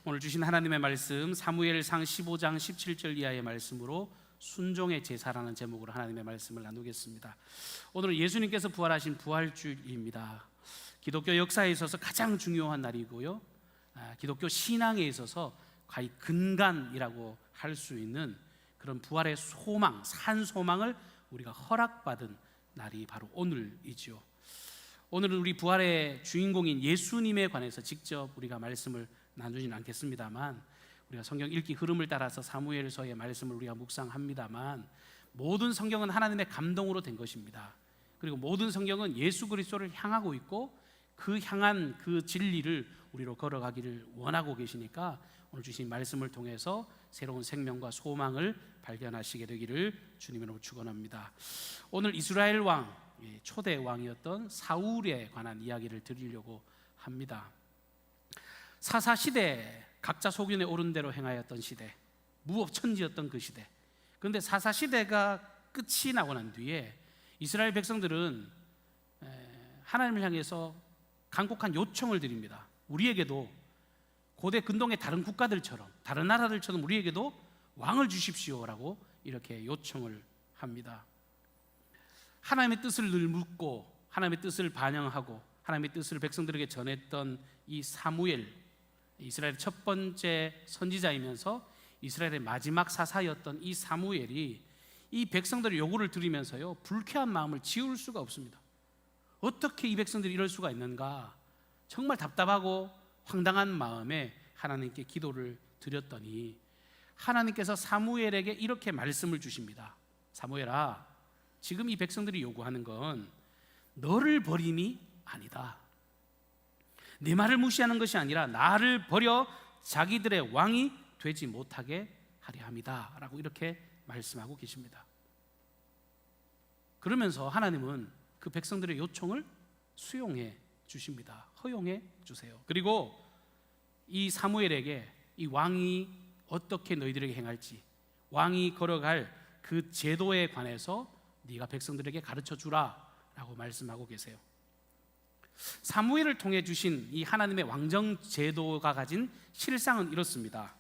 오늘 주신 하나님의 말씀 사무엘상 15장 17절 이하의 말씀으로 순종의 제사라는 제목으로 하나님의 말씀을 나누겠습니다. 오늘은 예수님께서 부활하신 부활주일입니다. 기독교 역사에 있어서 가장 중요한 날이고요, 기독교 신앙에 있어서 거의 근간이라고 할 수 있는 그런 부활의 소망, 산 소망을 우리가 허락받은 날이 바로 오늘이죠. 오늘은 우리 부활의 주인공인 예수님에 관해서 직접 우리가 말씀을 나누지는 않겠습니다만, 우리가 성경 읽기 흐름을 따라서 사무엘서의 말씀을 우리가 묵상합니다만, 모든 성경은 하나님의 감동으로 된 것입니다. 그리고 모든 성경은 예수 그리스도를 향하고 있고 그 향한 그 진리를 우리로 걸어가기를 원하고 계시니까 오늘 주신 말씀을 통해서 새로운 생명과 소망을 발견하시게 되기를 주님으로 축원합니다. 오늘 이스라엘 왕, 초대 왕이었던 사울에 관한 이야기를 드리려고 합니다. 사사시대, 각자 소견에 오른 대로 행하였던 시대, 무법천지였던 그 시대. 그런데 사사시대가 끝이 나고 난 뒤에 이스라엘 백성들은 하나님을 향해서 간곡한 요청을 드립니다. 우리에게도 고대 근동의 다른 국가들처럼, 다른 나라들처럼 우리에게도 왕을 주십시오라고 이렇게 요청을 합니다. 하나님의 뜻을 늘 묻고 하나님의 뜻을 반영하고 하나님의 뜻을 백성들에게 전했던 이 사무엘, 이스라엘의 첫 번째 선지자이면서 이스라엘의 마지막 사사였던 이 사무엘이 이 백성들의 요구를 들으면서요, 불쾌한 마음을 지울 수가 없습니다. 어떻게 이 백성들이 이럴 수가 있는가, 정말 답답하고 황당한 마음에 하나님께 기도를 드렸더니 하나님께서 사무엘에게 이렇게 말씀을 주십니다. 사무엘아, 지금 이 백성들이 요구하는 건 너를 버림이 아니다. 내 말을 무시하는 것이 아니라 나를 버려 자기들의 왕이 되지 못하게 하려 함이다 라고 이렇게 말씀하고 계십니다. 그러면서 하나님은 그 백성들의 요청을 수용해 주십니다. 허용해 주세요. 그리고 이 사무엘에게 이 왕이 어떻게 너희들에게 행할지, 왕이 걸어갈 그 제도에 관해서 네가 백성들에게 가르쳐 주라 라고 말씀하고 계세요. 사무엘을 통해 주신 이 하나님의 왕정 제도가 가진 실상은 이렇습니다.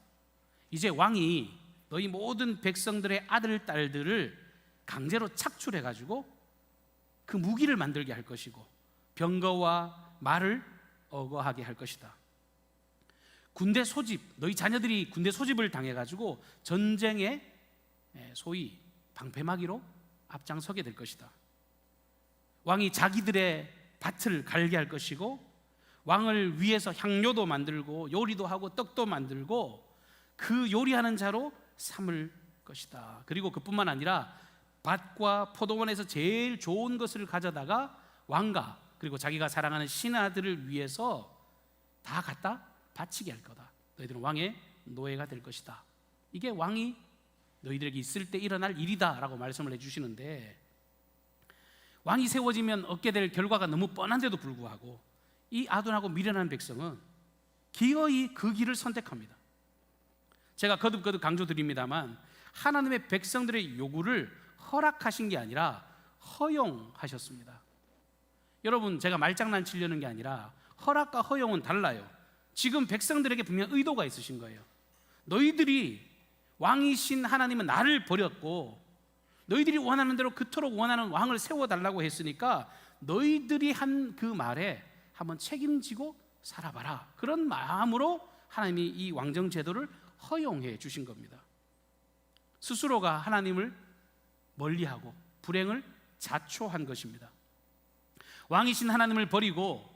이제 왕이 너희 모든 백성들의 아들, 딸들을 강제로 착출해가지고 그 무기를 만들게 할 것이고 병거와 말을 어거하게 할 것이다. 군대 소집, 너희 자녀들이 군대 소집을 당해가지고 전쟁에 소위 방패막이로 앞장서게 될 것이다. 왕이 자기들의 밭을 갈게 할 것이고 왕을 위해서 향료도 만들고 요리도 하고 떡도 만들고 그 요리하는 자로 삼을 것이다. 그리고 그뿐만 아니라 밭과 포도원에서 제일 좋은 것을 가져다가 왕과 그리고 자기가 사랑하는 신하들을 위해서 다 갖다 바치게 할 거다. 너희들은 왕의 노예가 될 것이다. 이게 왕이 너희들에게 있을 때 일어날 일이다 라고 말씀을 해주시는데, 왕이 세워지면 얻게 될 결과가 너무 뻔한데도 불구하고 이 아둔하고 미련한 백성은 기어이 그 길을 선택합니다. 제가 거듭거듭 강조드립니다만 하나님의 백성들의 요구를 허락하신 게 아니라 허용하셨습니다. 여러분, 제가 말장난 치려는 게 아니라 허락과 허용은 달라요. 지금 백성들에게 분명 의도가 있으신 거예요. 너희들이 왕이신 하나님은 나를 버렸고 너희들이 원하는 대로 그토록 원하는 왕을 세워달라고 했으니까 너희들이 한 그 말에 한번 책임지고 살아봐라. 그런 마음으로 하나님이 이 왕정 제도를 허용해 주신 겁니다. 스스로가 하나님을 멀리하고 불행을 자초한 것입니다. 왕이신 하나님을 버리고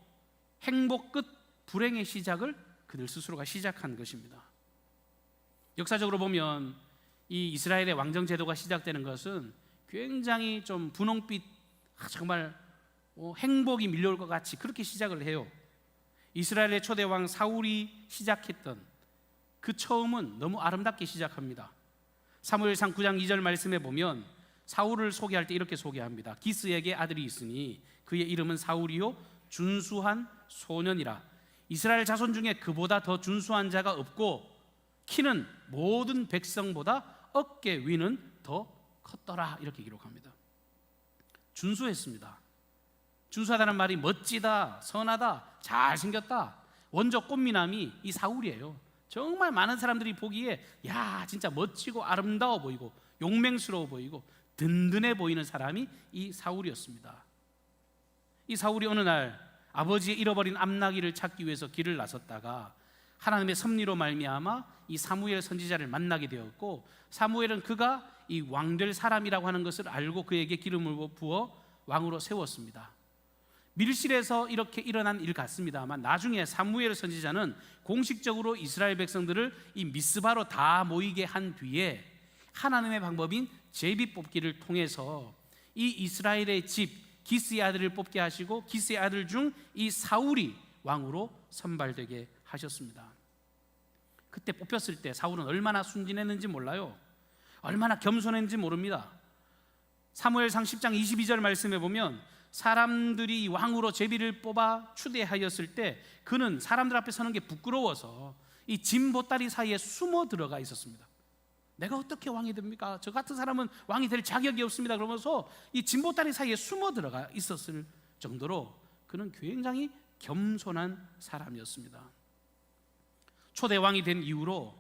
행복 끝 불행의 시작을 그들 스스로가 시작한 것입니다. 역사적으로 보면 이 이스라엘의 왕정 제도가 시작되는 것은 굉장히 좀 분홍빛, 정말 행복이 밀려올 것 같이 그렇게 시작을 해요. 이스라엘의 초대 왕 사울이 시작했던 그 처음은 너무 아름답게 시작합니다. 사무엘상 9장 2절 말씀에 보면 사울을 소개할 때 이렇게 소개합니다. 기스에게 아들이 있으니 그의 이름은 사울이요 준수한 소년이라. 이스라엘 자손 중에 그보다 더 준수한 자가 없고 키는 모든 백성보다 어깨 위는 더 컸더라. 이렇게 기록합니다. 준수했습니다. 준수하다는 말이 멋지다, 선하다, 잘생겼다. 원조 꽃미남이 이 사울이에요. 정말 많은 사람들이 보기에 야 진짜 멋지고 아름다워 보이고 용맹스러워 보이고 든든해 보이는 사람이 이 사울이었습니다. 이 사울이 어느 날 아버지의 잃어버린 암나귀를 찾기 위해서 길을 나섰다가 하나님의 섭리로 말미암아 이 사무엘 선지자를 만나게 되었고, 사무엘은 그가 이 왕될 사람이라고 하는 것을 알고 그에게 기름을 부어 왕으로 세웠습니다. 밀실에서 이렇게 일어난 일 같습니다만 나중에 사무엘 선지자는 공식적으로 이스라엘 백성들을 이 미스바로 다 모이게 한 뒤에 하나님의 방법인 제비 뽑기를 통해서 이 이스라엘의 집 기스의 아들을 뽑게 하시고 기스의 아들 중 이 사울이 왕으로 선발되게 하셨습니다. 그때 뽑혔을 때 사울은 얼마나 순진했는지 몰라요. 얼마나 겸손했는지 모릅니다. 사무엘상 10장 22절 말씀에 보면 사람들이 왕으로 제비를 뽑아 추대하였을 때 그는 사람들 앞에 서는 게 부끄러워서 이 짐 보따리 사이에 숨어 들어가 있었습니다. 내가 어떻게 왕이 됩니까? 저 같은 사람은 왕이 될 자격이 없습니다. 그러면서 이 짐 보따리 사이에 숨어 들어가 있었을 정도로 그는 굉장히 겸손한 사람이었습니다. 초대 왕이 된 이후로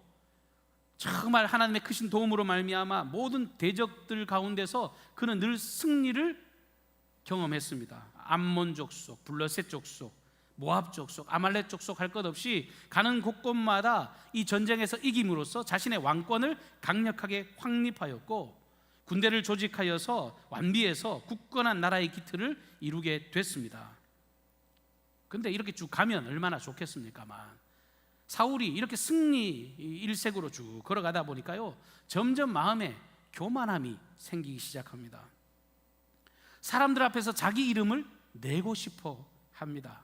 정말 하나님의 크신 도움으로 말미암아 모든 대적들 가운데서 그는 늘 승리를 경험했습니다. 암몬 족속, 블레셋 족속, 모압 족속, 아말렉 족속 할 것 없이 가는 곳곳마다 이 전쟁에서 이김으로써 자신의 왕권을 강력하게 확립하였고 군대를 조직하여서 완비해서 굳건한 나라의 기틀을 이루게 됐습니다. 그런데 이렇게 쭉 가면 얼마나 좋겠습니까만 사울이 이렇게 승리 일색으로 쭉 걸어가다 보니까요 점점 마음에 교만함이 생기기 시작합니다. 사람들 앞에서 자기 이름을 내고 싶어 합니다.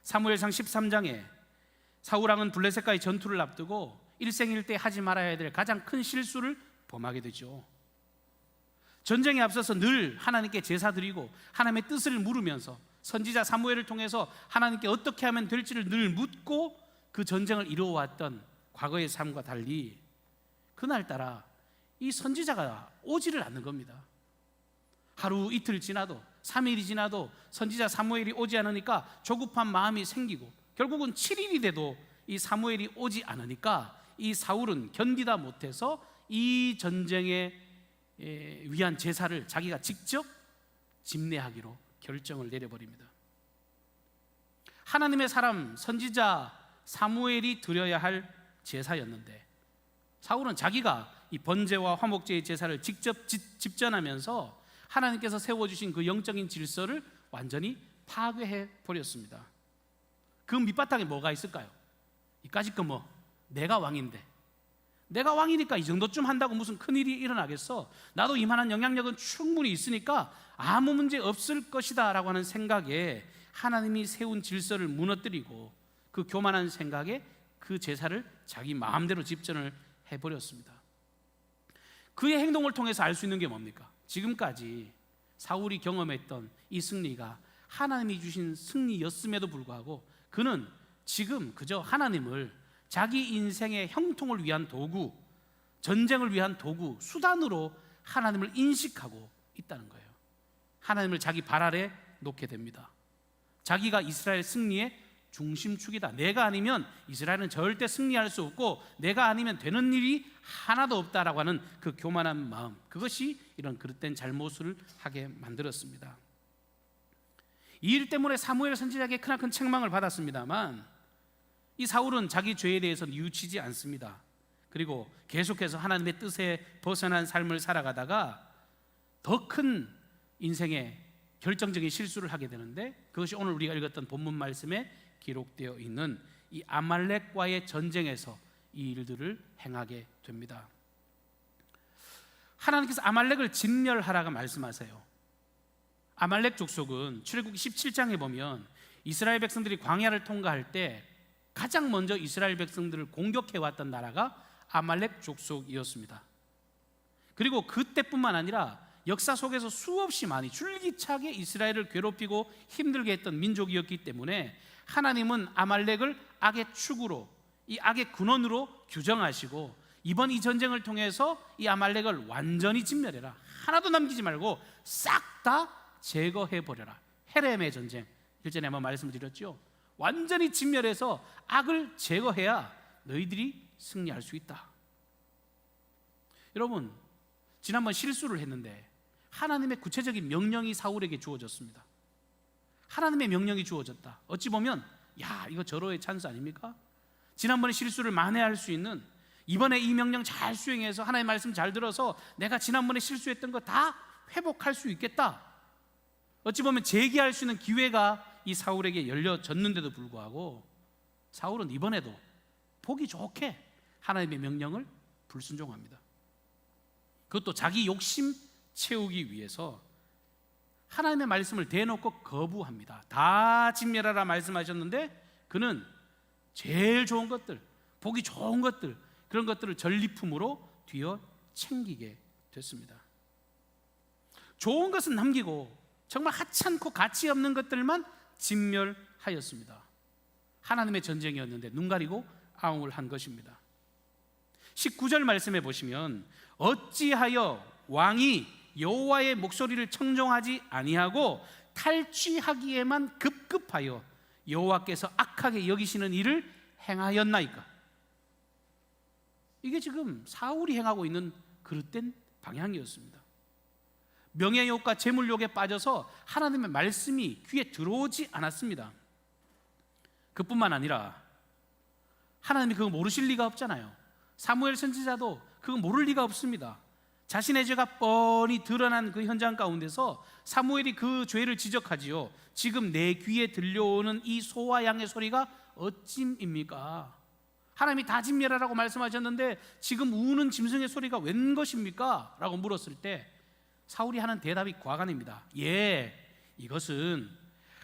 사무엘상 13장에 사울왕은 블레셋과의 전투를 앞두고 일생일대 하지 말아야 될 가장 큰 실수를 범하게 되죠. 전쟁에 앞서서 늘 하나님께 제사 드리고 하나님의 뜻을 물으면서 선지자 사무엘을 통해서 하나님께 어떻게 하면 될지를 늘 묻고 그 전쟁을 이루어왔던 과거의 삶과 달리 그날따라 이 선지자가 오지를 않는 겁니다. 하루 이틀 지나도 3일이 지나도 선지자 사무엘이 오지 않으니까 조급한 마음이 생기고 결국은 7일이 돼도 이 사무엘이 오지 않으니까 이 사울은 견디다 못해서 이 전쟁에 위한 제사를 자기가 직접 집례하기로 결정을 내려버립니다. 하나님의 사람 선지자 사무엘이 드려야 할 제사였는데 사울은 자기가 이 번제와 화목제의 제사를 직접 집전하면서 하나님께서 세워주신 그 영적인 질서를 완전히 파괴해 버렸습니다. 그 밑바탕에 뭐가 있을까요? 이까짓 거 뭐 내가 왕인데 내가 왕이니까 이 정도쯤 한다고 무슨 큰일이 일어나겠어? 나도 이만한 영향력은 충분히 있으니까 아무 문제 없을 것이다 라고 하는 생각에 하나님이 세운 질서를 무너뜨리고 그 교만한 생각에 그 제사를 자기 마음대로 집전을 해버렸습니다. 그의 행동을 통해서 알 수 있는 게 뭡니까? 지금까지 사울이 경험했던 이 승리가 하나님이 주신 승리였음에도 불구하고 그는 지금 그저 하나님을 자기 인생의 형통을 위한 도구, 전쟁을 위한 도구, 수단으로 하나님을 인식하고 있다는 거예요. 하나님을 자기 발 아래 놓게 됩니다. 자기가 이스라엘 승리의 중심축이다. 내가 아니면 이스라엘은 절대 승리할 수 없고 내가 아니면 되는 일이 하나도 없다라고 하는 그 교만한 마음, 그것이 이런 그릇된 잘못을 하게 만들었습니다. 이 일 때문에 사무엘 선지자에게 크나큰 책망을 받았습니다만 이 사울은 자기 죄에 대해서 뉘우치지 않습니다. 그리고 계속해서 하나님의 뜻에 벗어난 삶을 살아가다가 더 큰 인생의 결정적인 실수를 하게 되는데 그것이 오늘 우리가 읽었던 본문 말씀에 기록되어 있는 이 아말렉과의 전쟁에서 이 일들을 행하게 됩니다. 하나님께서 아말렉을 진멸하라고 말씀하세요. 아말렉 족속은 출애굽기 17장에 보면 이스라엘 백성들이 광야를 통과할 때 가장 먼저 이스라엘 백성들을 공격해왔던 나라가 아말렉 족속이었습니다. 그리고 그때뿐만 아니라 역사 속에서 수없이 많이 줄기차게 이스라엘을 괴롭히고 힘들게 했던 민족이었기 때문에 하나님은 아말렉을 악의 축으로, 이 악의 근원으로 규정하시고 이번 이 전쟁을 통해서 이 아말렉을 완전히 진멸해라, 하나도 남기지 말고 싹 다 제거해버려라. 헤렘의 전쟁, 일전에 한번 말씀을 드렸죠. 완전히 진멸해서 악을 제거해야 너희들이 승리할 수 있다. 여러분, 지난번 실수를 했는데 하나님의 구체적인 명령이 사울에게 주어졌습니다. 하나님의 명령이 주어졌다. 어찌 보면 이거 절호의 찬스 아닙니까? 지난번에 실수를 만회할 수 있는, 이번에 이 명령 잘 수행해서 하나님의 말씀 잘 들어서 내가 지난번에 실수했던 거 다 회복할 수 있겠다. 어찌 보면 재기할 수 있는 기회가 이 사울에게 열려졌는데도 불구하고 사울은 이번에도 보기 좋게 하나님의 명령을 불순종합니다. 그것도 자기 욕심 채우기 위해서 하나님의 말씀을 대놓고 거부합니다. 다 진멸하라 말씀하셨는데 그는 제일 좋은 것들, 보기 좋은 것들, 그런 것들을 전리품으로 뒤어 챙기게 됐습니다. 좋은 것은 남기고 정말 하찮고 가치 없는 것들만 진멸하였습니다. 하나님의 전쟁이었는데 눈 가리고 아웅을 한 것입니다. 19절 말씀해 보시면 어찌하여 왕이 여호와의 목소리를 청종하지 아니하고 탈취하기에만 급급하여 여호와께서 악하게 여기시는 일을 행하였나이까? 이게 지금 사울이 행하고 있는 그릇된 방향이었습니다. 명예욕과 재물욕에 빠져서 하나님의 말씀이 귀에 들어오지 않았습니다. 그뿐만 아니라 하나님이 그거 모르실 리가 없잖아요. 사무엘 선지자도 그거 모를 리가 없습니다. 자신의 죄가 뻔히 드러난 그 현장 가운데서 사무엘이 그 죄를 지적하지요. 지금 내 귀에 들려오는 이 소와 양의 소리가 어찜입니까? 하나님이 다 진멸하라고 말씀하셨는데 지금 우는 짐승의 소리가 웬 것입니까? 라고 물었을 때 사울이 하는 대답이 과간입니다. 이것은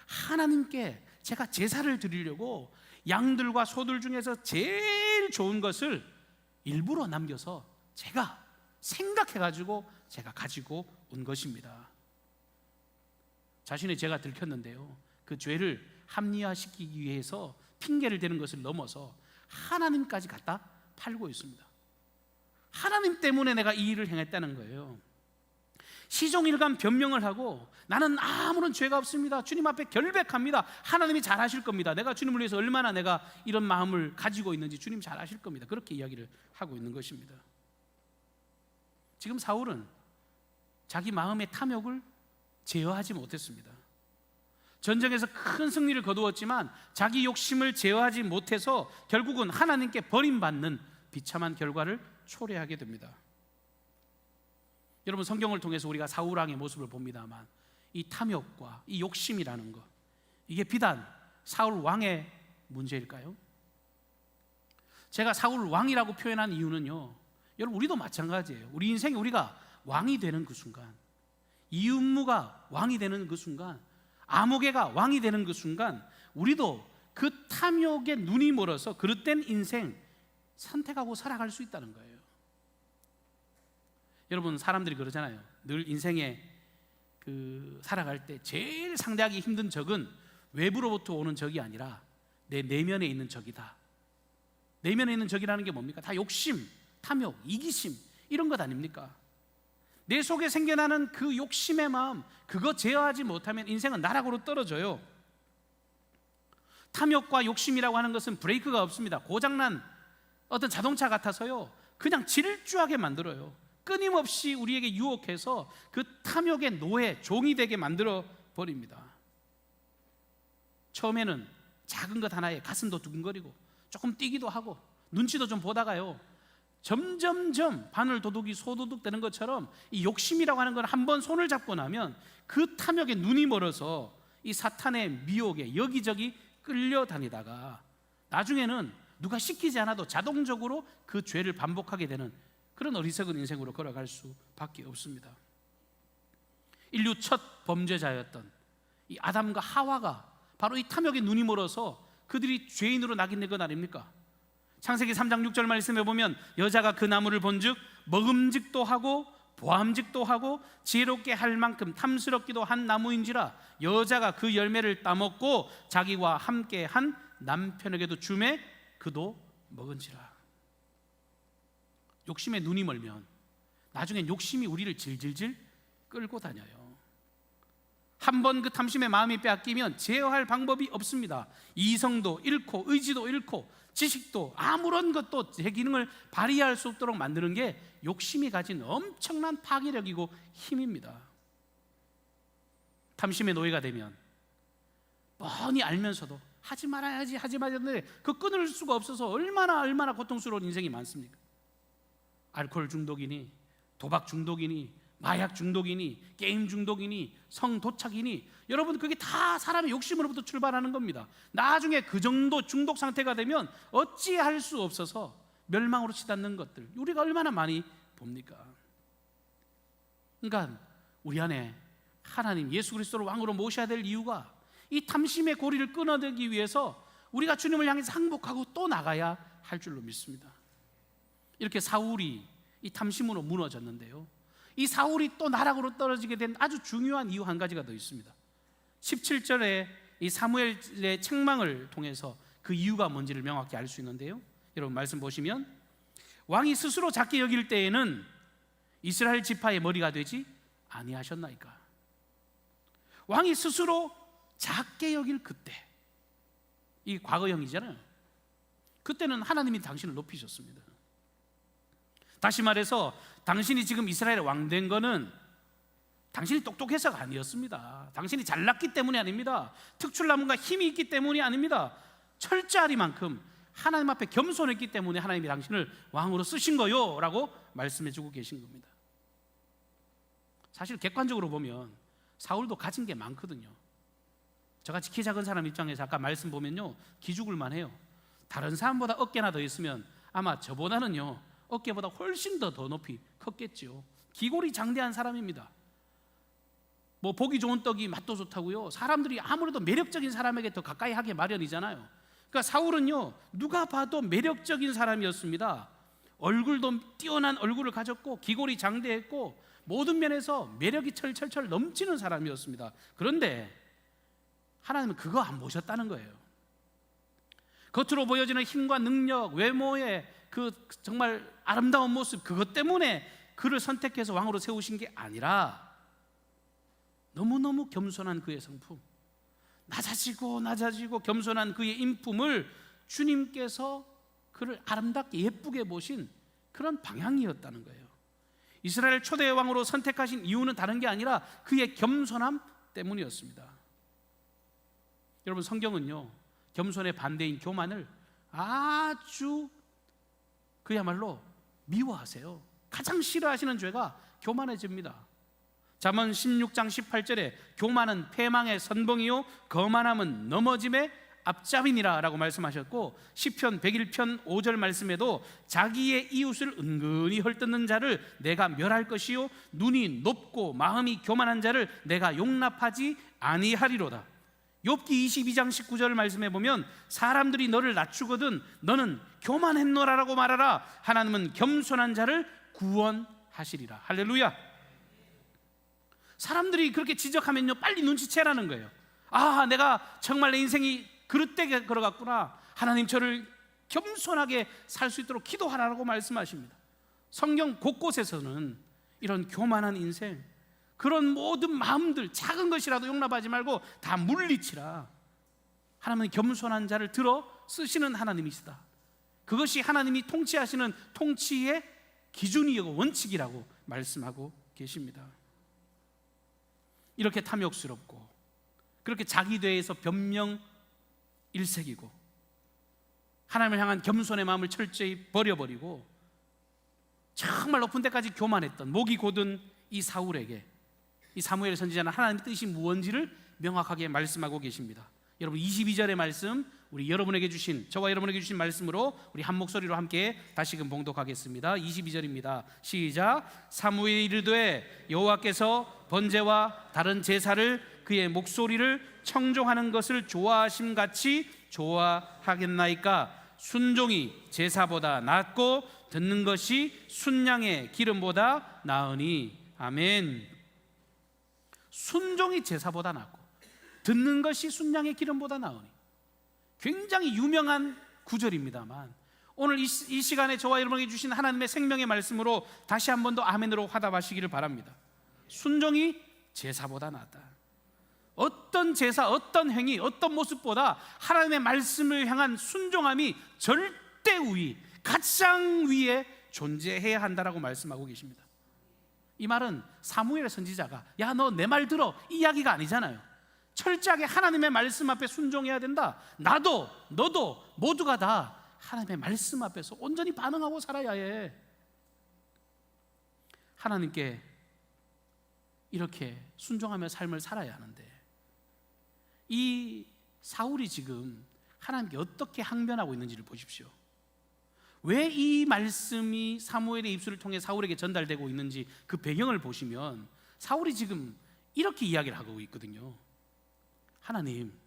하나님께 제가 제사를 드리려고 양들과 소들 중에서 제일 좋은 것을 일부러 남겨서 제가 생각해가지고 제가 가지고 온 것입니다. 자신의 죄가 들켰는데요, 그 죄를 합리화시키기 위해서 핑계를 대는 것을 넘어서 하나님까지 갖다 팔고 있습니다. 하나님 때문에 내가 이 일을 행했다는 거예요. 시종일관 변명을 하고 나는 아무런 죄가 없습니다. 주님 앞에 결백합니다. 하나님이 잘 하실 겁니다. 내가 주님을 위해서 얼마나 내가 이런 마음을 가지고 있는지 주님 잘 아실 겁니다. 그렇게 이야기를 하고 있는 것입니다. 지금 사울은 자기 마음의 탐욕을 제어하지 못했습니다. 전쟁에서 큰 승리를 거두었지만 자기 욕심을 제어하지 못해서 결국은 하나님께 버림받는 비참한 결과를 초래하게 됩니다. 여러분, 성경을 통해서 우리가 사울 왕의 모습을 봅니다만 이 탐욕과 이 욕심이라는 것, 이게 비단 사울 왕의 문제일까요? 제가 사울 왕이라고 표현한 이유는요, 여러분 우리도 마찬가지예요. 우리 인생에 우리가 왕이 되는 그 순간, 이윤무가 왕이 되는 그 순간, 아무개가 왕이 되는 그 순간 우리도 그 탐욕에 눈이 멀어서 그릇된 인생 선택하고 살아갈 수 있다는 거예요. 여러분, 사람들이 그러잖아요. 늘 인생에 살아갈 때 제일 상대하기 힘든 적은 외부로부터 오는 적이 아니라 내 내면에 있는 적이다. 내면에 있는 적이라는 게 뭡니까? 다 욕심, 탐욕, 이기심 이런 것 아닙니까? 내 속에 생겨나는 그 욕심의 마음, 그거 제어하지 못하면 인생은 나락으로 떨어져요. 탐욕과 욕심이라고 하는 것은 브레이크가 없습니다. 고장난 어떤 자동차 같아서요, 그냥 질주하게 만들어요. 끊임없이 우리에게 유혹해서 그 탐욕의 노예, 종이 되게 만들어 버립니다. 처음에는 작은 것 하나에 가슴도 두근거리고 조금 뛰기도 하고 눈치도 좀 보다가요, 점점점 바늘 도둑이 소도둑 되는 것처럼 이 욕심이라고 하는 건 한 번 손을 잡고 나면 그 탐욕에 눈이 멀어서 이 사탄의 미혹에 여기저기 끌려다니다가 나중에는 누가 시키지 않아도 자동적으로 그 죄를 반복하게 되는 그런 어리석은 인생으로 걸어갈 수밖에 없습니다. 인류 첫 범죄자였던 이 아담과 하와가 바로 이 탐욕에 눈이 멀어서 그들이 죄인으로 낙인된 것 아닙니까? 창세기 3장 6절 말씀에 보면 여자가 그 나무를 본즉 먹음직도 하고 보암직도 하고 지혜롭게 할 만큼 탐스럽기도 한 나무인지라 여자가 그 열매를 따먹고 자기와 함께 한 남편에게도 주매 그도 먹은지라. 욕심에 눈이 멀면 나중엔 욕심이 우리를 질질질 끌고 다녀요. 한 번 그 탐심의 마음이 빼앗기면 제어할 방법이 없습니다. 이성도 잃고 의지도 잃고 지식도 아무런 것도 제 기능을 발휘할 수 없도록 만드는 게 욕심이 가진 엄청난 파괴력이고 힘입니다. 탐심의 노예가 되면 뻔히 알면서도 하지 말아야지 하는데 그 끊을 수가 없어서 얼마나 고통스러운 인생이 많습니까? 알코올 중독이니 도박 중독이니 마약 중독이니 게임 중독이니 성도착이니, 여러분 그게 다 사람의 욕심으로부터 출발하는 겁니다. 나중에 그 정도 중독 상태가 되면 어찌할 수 없어서 멸망으로 치닫는 것들 우리가 얼마나 많이 봅니까? 그러니까 우리 안에 하나님 예수 그리스도를 왕으로 모셔야 될 이유가 이 탐심의 고리를 끊어내기 위해서 우리가 주님을 향해서 항복하고 또 나가야 할 줄로 믿습니다. 이렇게 사울이 이 탐심으로 무너졌는데요, 이 사울이 또 나락으로 떨어지게 된 아주 중요한 이유 한 가지가 더 있습니다. 17절에 이 사무엘의 책망을 통해서 그 이유가 뭔지를 명확히 알 수 있는데요, 여러분 말씀 보시면 왕이 스스로 작게 여길 때에는 이스라엘 지파의 머리가 되지 아니하셨나이까. 왕이 스스로 작게 여길 그때, 이 과거형이잖아요. 그때는 하나님이 당신을 높이셨습니다. 다시 말해서 당신이 지금 이스라엘의 왕 된 거는 당신이 똑똑해서가 아니었습니다. 당신이 잘났기 때문이 아닙니다. 특출나문과 힘이 있기 때문이 아닙니다. 철저하리만큼 하나님 앞에 겸손했기 때문에 하나님이 당신을 왕으로 쓰신 거요 라고 말씀해주고 계신 겁니다. 사실 객관적으로 보면 사울도 가진 게 많거든요. 저같이 키 작은 사람 입장에서 아까 말씀 보면요, 기죽을만 해요. 다른 사람보다 어깨나 더 있으면 아마 저보다는요 어깨보다 훨씬 더 높이 컸겠죠. 기골이 장대한 사람입니다. 뭐 보기 좋은 떡이 맛도 좋다고요. 사람들이 아무래도 매력적인 사람에게 더 가까이 하게 마련이잖아요. 그러니까 사울은요 누가 봐도 매력적인 사람이었습니다. 얼굴도 뛰어난 얼굴을 가졌고 기골이 장대했고 모든 면에서 매력이 철철철 넘치는 사람이었습니다. 그런데 하나님은 그거 안 보셨다는 거예요. 겉으로 보여지는 힘과 능력, 외모의 그 정말 아름다운 모습, 그것 때문에 그를 선택해서 왕으로 세우신 게 아니라 너무너무 겸손한 그의 성품, 낮아지고 겸손한 그의 인품을 주님께서 그를 아름답게 예쁘게 보신 그런 방향이었다는 거예요. 이스라엘 초대 왕으로 선택하신 이유는 다른 게 아니라 그의 겸손함 때문이었습니다. 여러분 성경은요 겸손의 반대인 교만을 아주 그야말로 미워하세요. 가장 싫어하시는 죄가 교만해집니다. 잠언 16장 18절에 교만은 패망의 선봉이요 거만함은 넘어짐의 앞잡이니라 라고 말씀하셨고, 시편 101편 5절 말씀에도 자기의 이웃을 은근히 헐뜯는 자를 내가 멸할 것이요 눈이 높고 마음이 교만한 자를 내가 용납하지 아니하리로다. 욥기 22장 19절 말씀에 보면 사람들이 너를 낮추거든 너는 교만했노라라고 말하라. 하나님은 겸손한 자를 구원하시리라. 할렐루야. 사람들이 그렇게 지적하면요 빨리 눈치채라는 거예요. 아, 내가 정말 내 인생이 그릇되게 걸어갔구나. 하나님 저를 겸손하게 살 수 있도록 기도하라고 말씀하십니다. 성경 곳곳에서는 이런 교만한 인생, 그런 모든 마음들 작은 것이라도 용납하지 말고 다 물리치라. 하나님은 겸손한 자를 들어 쓰시는 하나님이시다. 그것이 하나님이 통치하시는 통치의 기준이고 원칙이라고 말씀하고 계십니다. 이렇게 탐욕스럽고 그렇게 자기 대해서 변명일색이고 하나님을 향한 겸손의 마음을 철저히 버려버리고 정말 높은 데까지 교만했던 목이 곧은 이 사울에게 이 사무엘 선지자는 하나님의 뜻이 무언지를 명확하게 말씀하고 계십니다. 여러분 22절의 말씀, 우리 여러분에게 주신, 저와 여러분에게 주신 말씀으로 우리 한 목소리로 함께 다시금 봉독하겠습니다. 22절입니다. 시작. 사무엘이 이르되 여호와께서 번제와 다른 제사를 그의 목소리를 청종하는 것을 좋아하심 같이 좋아하겠나이까. 순종이 제사보다 낫고 듣는 것이 순양의 기름보다 나으니. 아멘. 순종이 제사보다 낫고 듣는 것이 순양의 기름보다 나으니. 굉장히 유명한 구절입니다만 오늘 이 시간에 저와 여러분에게 주신 하나님의 생명의 말씀으로 다시 한 번 더 아멘으로 화답하시기를 바랍니다. 순종이 제사보다 낫다. 어떤 제사, 어떤 행위, 어떤 모습보다 하나님의 말씀을 향한 순종함이 절대 우위, 가장 위에 존재해야 한다라고 말씀하고 계십니다. 이 말은 사무엘 선지자가 야 너 내 말 들어 이 이야기가 아니잖아요. 철저하게 하나님의 말씀 앞에 순종해야 된다. 나도 너도 모두가 다 하나님의 말씀 앞에서 온전히 반응하고 살아야 해. 하나님께 이렇게 순종하며 삶을 살아야 하는데, 이 사울이 지금 하나님께 어떻게 항변하고 있는지를 보십시오. 왜 이 말씀이 사무엘의 입술을 통해 사울에게 전달되고 있는지 그 배경을 보시면 사울이 지금 이렇게 이야기를 하고 있거든요. 하나님,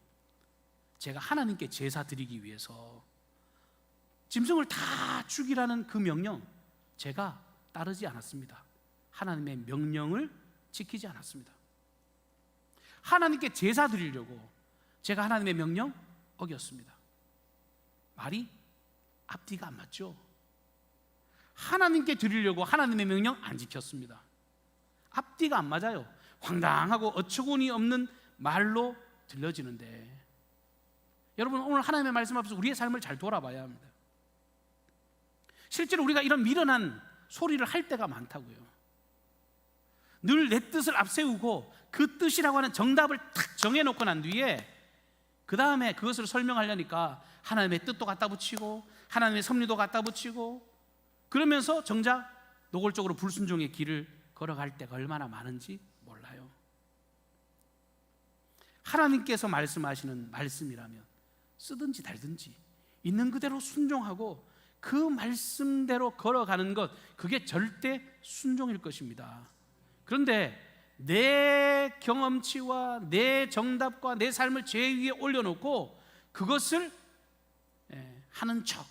제가 하나님께 제사 드리기 위해서 짐승을 다 죽이라는 그 명령 제가 따르지 않았습니다. 하나님의 명령을 지키지 않았습니다. 하나님께 제사 드리려고 제가 하나님의 명령 어겼습니다. 말이 앞뒤가 안 맞죠? 하나님께 드리려고 하나님의 명령 안 지켰습니다. 앞뒤가 안 맞아요. 황당하고 어처구니 없는 말로 들려지는데, 여러분 오늘 하나님의 말씀 앞에서 우리의 삶을 잘 돌아봐야 합니다. 실제로 우리가 이런 미련한 소리를 할 때가 많다고요. 늘 내 뜻을 앞세우고 그 뜻이라고 하는 정답을 탁 정해놓고 난 뒤에 그 다음에 그것을 설명하려니까 하나님의 뜻도 갖다 붙이고 하나님의 섭리도 갖다 붙이고 그러면서 정작 노골적으로 불순종의 길을 걸어갈 때가 얼마나 많은지 몰라요. 하나님께서 말씀하시는 말씀이라면 쓰든지 달든지 있는 그대로 순종하고 그 말씀대로 걸어가는 것, 그게 절대 순종일 것입니다. 그런데 내 경험치와 내 정답과 내 삶을 제위에 올려놓고 그것을 하는 척,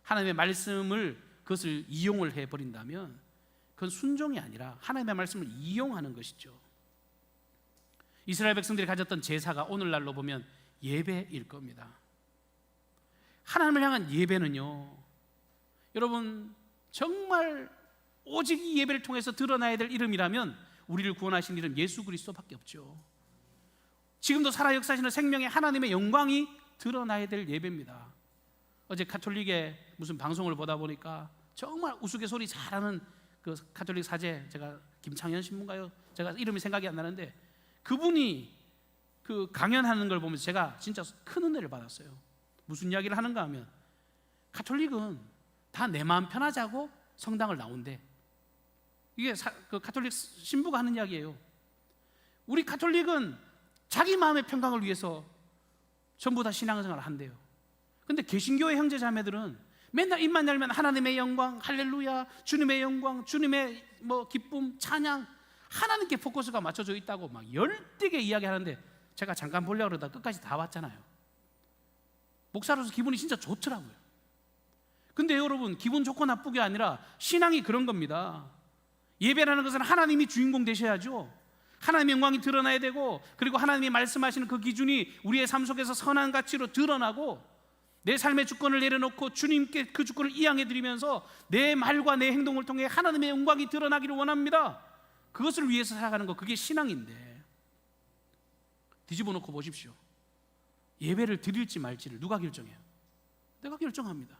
하나님의 말씀을 그것을 이용을 해버린다면 그건 순종이 아니라 하나님의 말씀을 이용하는 것이죠. 이스라엘 백성들이 가졌던 제사가 오늘날로 보면 예배일 겁니다. 하나님을 향한 예배는요, 여러분 정말 오직 이 예배를 통해서 드러나야 될 이름이라면 우리를 구원하신 이름 예수 그리스도밖에 없죠. 지금도 살아 역사하시는 생명의 하나님의 영광이 드러나야 될 예배입니다. 어제 가톨릭의 무슨 방송을 보다 보니까 정말 우스갯소리 잘하는 그 가톨릭 사제, 제가 김창현 신부인가요? 제가 이름이 생각이 안 나는데 그분이 그 강연하는 걸 보면서 제가 진짜 큰 은혜를 받았어요. 무슨 이야기를 하는가 하면 가톨릭은 다 내 마음 편하자고 성당을 나온대. 이게 그 가톨릭 신부가 하는 이야기예요. 우리 가톨릭은 자기 마음의 평강을 위해서 전부 다 신앙생활을 한대요. 근데 개신교의 형제 자매들은 맨날 입만 열면 하나님의 영광, 할렐루야, 주님의 영광, 주님의 뭐 기쁨, 찬양, 하나님께 포커스가 맞춰져 있다고 막 열띠게 이야기하는데 제가 잠깐 보려고 그러다 끝까지 다 봤잖아요. 목사로서 기분이 진짜 좋더라고요. 근데 여러분, 기분 좋고 나쁘게 아니라 신앙이 그런 겁니다. 예배라는 것은 하나님이 주인공 되셔야죠. 하나님의 영광이 드러나야 되고, 그리고 하나님이 말씀하시는 그 기준이 우리의 삶 속에서 선한 가치로 드러나고, 내 삶의 주권을 내려놓고 주님께 그 주권을 이양해 드리면서 내 말과 내 행동을 통해 하나님의 영광이 드러나기를 원합니다. 그것을 위해서 살아가는 것, 그게 신앙인데, 뒤집어 놓고 보십시오. 예배를 드릴지 말지를 누가 결정해요? 내가 결정합니다.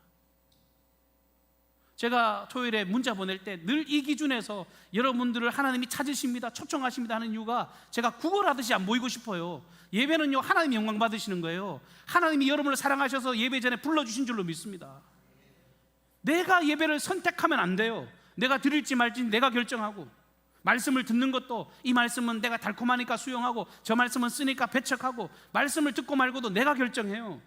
제가 토요일에 문자 보낼 때 늘 이 기준에서 여러분들을 하나님이 찾으십니다, 초청하십니다 하는 이유가 제가 구걸하듯이 안 보이고 싶어요. 예배는요, 하나님이 영광 받으시는 거예요. 하나님이 여러분을 사랑하셔서 예배 전에 불러주신 줄로 믿습니다. 내가 예배를 선택하면 안 돼요. 내가 드릴지 말지 내가 결정하고, 말씀을 듣는 것도 이 말씀은 내가 달콤하니까 수용하고 저 말씀은 쓰니까 배척하고, 말씀을 듣고 말고도 내가 결정해요.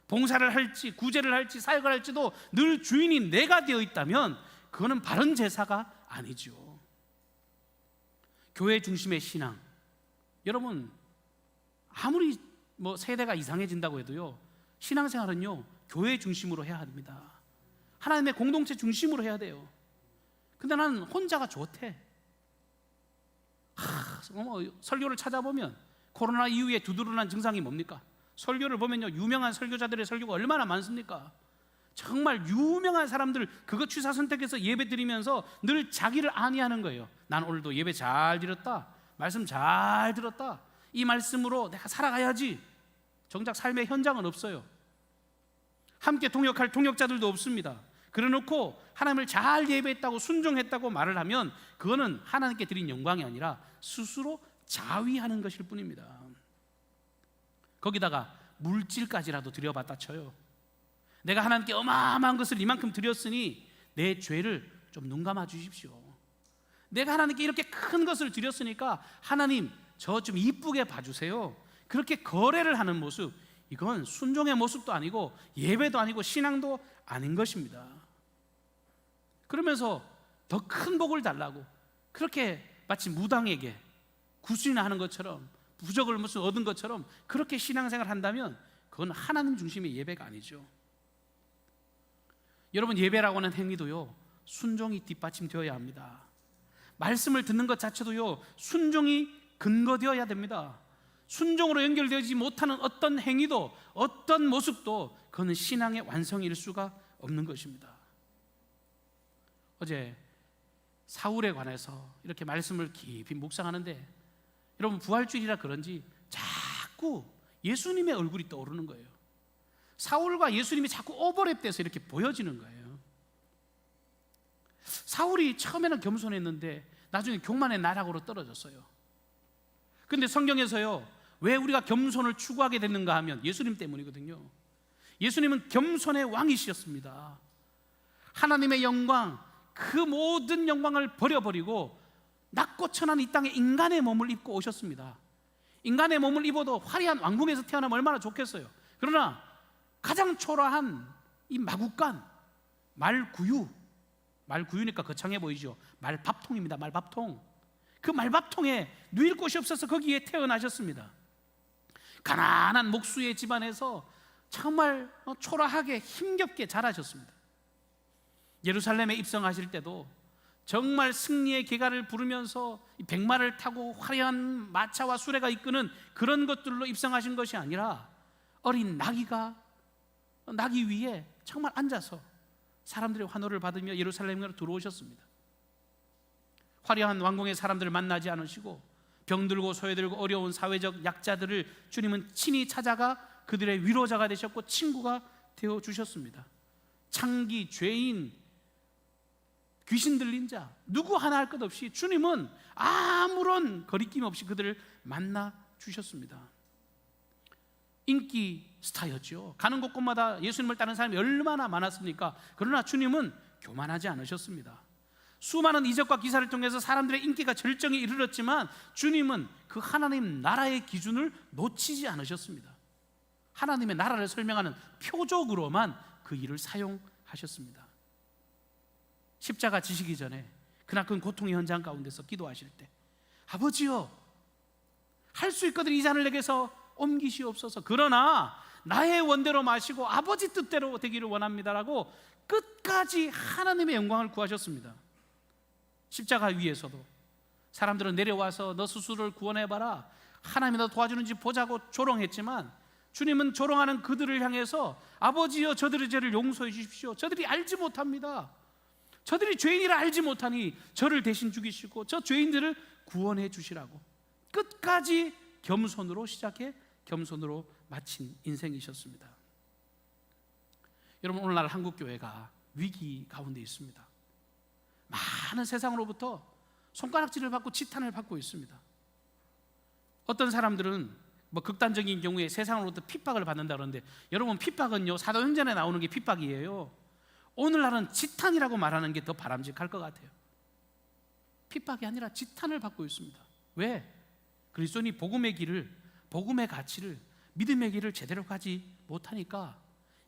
봉사를 할지 구제를 할지 사역을 할지도 늘 주인이 내가 되어 있다면 그거는 바른 제사가 아니죠. 교회 중심의 신앙, 여러분 아무리 뭐 세대가 이상해진다고 해도요, 신앙생활은요 교회 중심으로 해야 합니다. 하나님의 공동체 중심으로 해야 돼요. 근데 나는 혼자가 좋대. 설교를 찾아보면 코로나 이후에 두드러난 증상이 뭡니까? 설교를 보면요, 유명한 설교자들의 설교가 얼마나 많습니까? 정말 유명한 사람들 그거 취사 선택해서 예배 드리면서 늘 자기를 안위하는 거예요. 난 오늘도 예배 잘 드렸다, 말씀 잘 들었다. 이 말씀으로 내가 살아가야지. 정작 삶의 현장은 없어요. 함께 동역할 동역자들도 없습니다. 그래놓고 하나님을 잘 예배했다고 순종했다고 말을 하면 그거는 하나님께 드린 영광이 아니라 스스로 자위하는 것일 뿐입니다. 거기다가 물질까지라도 드려봤다 쳐요. 내가 하나님께 어마어마한 것을 이만큼 드렸으니 내 죄를 좀 눈 감아 주십시오. 내가 하나님께 이렇게 큰 것을 드렸으니까 하나님 저 좀 이쁘게 봐주세요. 그렇게 거래를 하는 모습, 이건 순종의 모습도 아니고 예배도 아니고 신앙도 아닌 것입니다. 그러면서 더 큰 복을 달라고 그렇게 마치 무당에게 구슬이나 하는 것처럼 부적을 무슨 얻은 것처럼 그렇게 신앙생활을 한다면 그건 하나님 중심의 예배가 아니죠. 여러분, 예배라고 하는 행위도요 순종이 뒷받침되어야 합니다. 말씀을 듣는 것 자체도요 순종이 근거되어야 됩니다. 순종으로 연결되지 못하는 어떤 행위도 어떤 모습도 그건 신앙의 완성일 수가 없는 것입니다. 어제 사울에 관해서 이렇게 말씀을 깊이 묵상하는데 여러분, 부활주일이라 그런지 자꾸 예수님의 얼굴이 떠오르는 거예요. 사울과 예수님이 자꾸 오버랩돼서 이렇게 보여지는 거예요. 사울이 처음에는 겸손했는데 나중에 교만의 나락으로 떨어졌어요. 근데 성경에서요 왜 우리가 겸손을 추구하게 됐는가 하면 예수님 때문이거든요. 예수님은 겸손의 왕이셨습니다. 하나님의 영광, 그 모든 영광을 버려버리고 낮고 천한 이 땅에 인간의 몸을 입고 오셨습니다. 인간의 몸을 입어도 화려한 왕궁에서 태어나면 얼마나 좋겠어요. 그러나 가장 초라한 이 마구간, 말구유니까 거창해 보이죠. 말밥통입니다. 말밥통. 그 말밥통에 누일 곳이 없어서 거기에 태어나셨습니다. 가난한 목수의 집안에서 정말 초라하게 힘겹게 자라셨습니다. 예루살렘에 입성하실 때도 정말 승리의 개가를 부르면서 백마를 타고 화려한 마차와 수레가 이끄는 그런 것들로 입성하신 것이 아니라 어린 나귀 위에 정말 앉아서 사람들의 환호를 받으며 예루살렘으로 들어오셨습니다. 화려한 왕궁의 사람들을 만나지 않으시고 병들고 소외들고 어려운 사회적 약자들을 주님은 친히 찾아가 그들의 위로자가 되셨고 친구가 되어주셨습니다. 창기, 죄인, 귀신 들린 자 누구 하나 할 것 없이 주님은 아무런 거리낌 없이 그들을 만나 주셨습니다. 인기 스타였죠. 가는 곳곳마다 예수님을 따르는 사람이 얼마나 많았습니까? 그러나 주님은 교만하지 않으셨습니다. 수많은 이적과 기사를 통해서 사람들의 인기가 절정에 이르렀지만 주님은 그 하나님 나라의 기준을 놓치지 않으셨습니다. 하나님의 나라를 설명하는 표적으로만 그 일을 사용하셨습니다. 십자가 지시기 전에 그나큰 고통의 현장 가운데서 기도하실 때 아버지여, 할 수 있거든 이 잔을 내게서 옮기시옵소서. 그러나 나의 원대로 마시고 아버지 뜻대로 되기를 원합니다라고 끝까지 하나님의 영광을 구하셨습니다. 십자가 위에서도 사람들은 내려와서 너 스스로를 구원해봐라, 하나님이 너 도와주는지 보자고 조롱했지만 주님은 조롱하는 그들을 향해서 아버지여 저들의 죄를 용서해 주십시오. 저들이 알지 못합니다. 저들이 죄인이라 알지 못하니 저를 대신 죽이시고 저 죄인들을 구원해 주시라고 끝까지 겸손으로 시작해 겸손으로 마친 인생이셨습니다. 여러분, 오늘날 한국교회가 위기 가운데 있습니다. 많은 세상으로부터 손가락질을 받고 지탄을 받고 있습니다. 어떤 사람들은 극단적인 경우에 세상으로부터 핍박을 받는다 그러는데 여러분, 핍박은요 사도행전에 나오는 게 핍박이에요. 오늘날은 지탄이라고 말하는 게 더 바람직할 것 같아요. 핍박이 아니라 지탄을 받고 있습니다. 왜? 그리스도인이 복음의 길을, 복음의 가치를, 믿음의 길을 제대로 가지 못하니까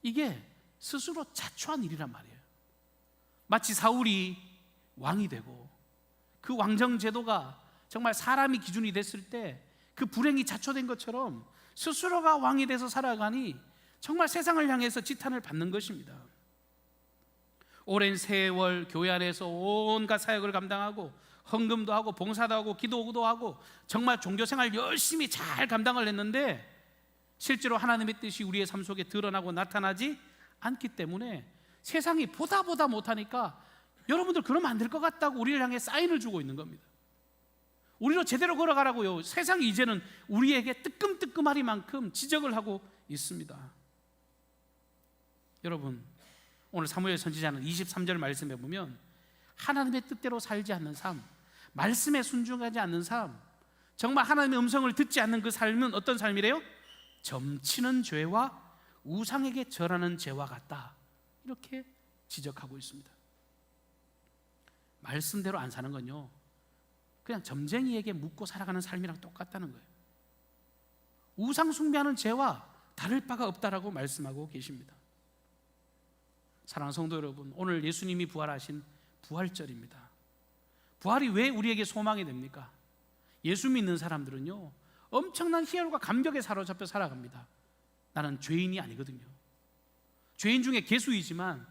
이게 스스로 자초한 일이란 말이에요. 마치 사울이 왕이 되고 그 왕정 제도가 정말 사람이 기준이 됐을 때 그 불행이 자초된 것처럼 스스로가 왕이 돼서 살아가니 정말 세상을 향해서 지탄을 받는 것입니다. 오랜 세월 교회 안에서 온갖 사역을 감당하고 헌금도 하고 봉사도 하고 기도도 하고 정말 종교생활 열심히 잘 감당을 했는데 실제로 하나님의 뜻이 우리의 삶 속에 드러나고 나타나지 않기 때문에 세상이 보다 못하니까 여러분들 그러면 안 될 것 같다고 우리를 향해 사인을 주고 있는 겁니다. 우리로 제대로 걸어가라고요. 세상이 이제는 우리에게 뜨끔뜨끔하리만큼 지적을 하고 있습니다. 여러분, 오늘 사무엘 선지자는 23절 말씀에 보면 하나님의 뜻대로 살지 않는 삶, 말씀에 순종하지 않는 삶, 정말 하나님의 음성을 듣지 않는 그 삶은 어떤 삶이래요? 점치는 죄와 우상에게 절하는 죄와 같다, 이렇게 지적하고 있습니다. 말씀대로 안 사는 건요, 그냥 점쟁이에게 묻고 살아가는 삶이랑 똑같다는 거예요. 우상 숭배하는 죄와 다를 바가 없다라고 말씀하고 계십니다. 사랑하는 성도 여러분, 오늘 예수님이 부활하신 부활절입니다. 부활이 왜 우리에게 소망이 됩니까? 예수 믿는 사람들은요, 엄청난 희열과 감격에 사로잡혀 살아갑니다. 나는 죄인이 아니거든요. 죄인 중에 괴수이지만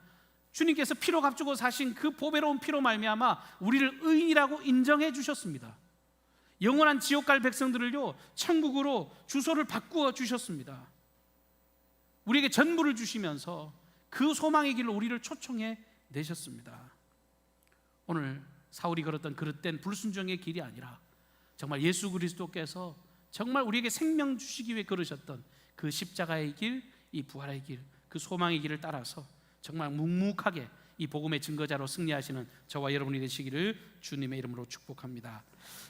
주님께서 피로 값주고 사신 그 보배로운 피로 말미암아 우리를 의인이라고 인정해 주셨습니다. 영원한 지옥 갈 백성들을요, 천국으로 주소를 바꾸어 주셨습니다. 우리에게 전부를 주시면서 그 소망의 길로 우리를 초청해 내셨습니다. 오늘 사울이 걸었던 그릇된 불순종의 길이 아니라 정말 예수 그리스도께서 정말 우리에게 생명 주시기 위해 걸으셨던 그 십자가의 길, 이 부활의 길, 그 소망의 길을 따라서 정말 묵묵하게 이 복음의 증거자로 승리하시는 저와 여러분이 되시기를 주님의 이름으로 축복합니다.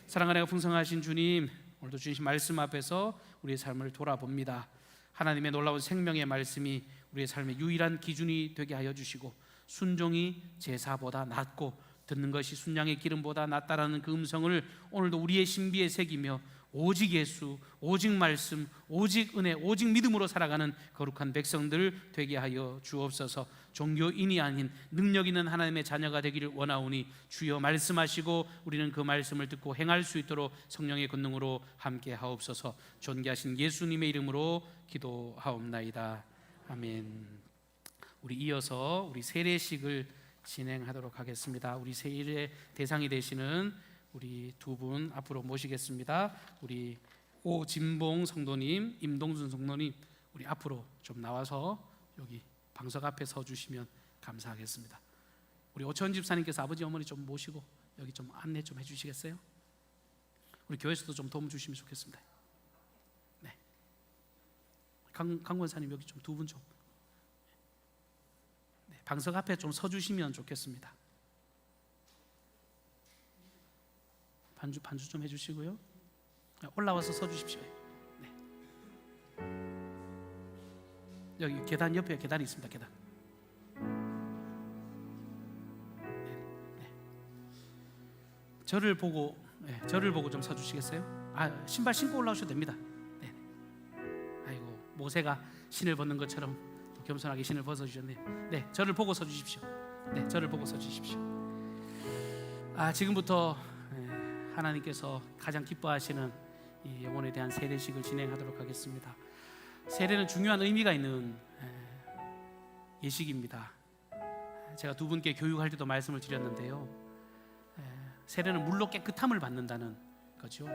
사랑하고 풍성하신 주님, 오늘도 주신 말씀 앞에서 우리의 삶을 돌아봅니다. 하나님의 놀라운 생명의 말씀이 우리의 삶의 유일한 기준이 되게 하여 주시고, 순종이 제사보다 낫고 듣는 것이 순양의 기름보다 낫다라는 그 음성을 오늘도 우리의 신비에 새기며 오직 예수, 오직 말씀, 오직 은혜, 오직 믿음으로 살아가는 거룩한 백성들 되게 하여 주옵소서. 종교인이 아닌 능력 있는 하나님의 자녀가 되기를 원하오니 주여 말씀하시고 우리는 그 말씀을 듣고 행할 수 있도록 성령의 권능으로 함께 하옵소서. 존귀하신 예수님의 이름으로 기도하옵나이다. 아멘. 우리 이어서 우리 세례식을 진행하도록 하겠습니다. 우리 세례 대상이 되시는 우리 두 분 앞으로 모시겠습니다. 우리 오진봉 성도님, 임동준 성도님, 우리 앞으로 좀 나와서 여기 방석 앞에 서 주시면 감사하겠습니다. 우리 오천 집사님께서 아버지 어머니 좀 모시고 여기 좀 안내 좀 해주시겠어요? 우리 교회에서도 좀 도움 주시면 좋겠습니다. 네. 강 권사님 여기 좀 두 분 좀. 네, 방석 앞에 좀 서 주시면 좋겠습니다. 반주 좀 해주시고요. 올라와서 서 주십시오. 네. 여기 계단 옆에 계단이 있습니다. 계단. 네. 저를 보고 좀 서 주시겠어요? 신발 신고 올라오셔도 됩니다. 네. 아이고, 모세가 신을 벗는 것처럼 겸손하게 신을 벗어 주셨네요. 네, 저를 보고 서 주십시오. 네, 저를 보고 서 주십시오. 지금부터 하나님께서 가장 기뻐하시는 이 영혼에 대한 세례식을 진행하도록 하겠습니다. 세례는 중요한 의미가 있는 예식입니다. 제가 두 분께 교육할 때도 말씀을 드렸는데요, 세례는 물로 깨끗함을 받는다는 거죠.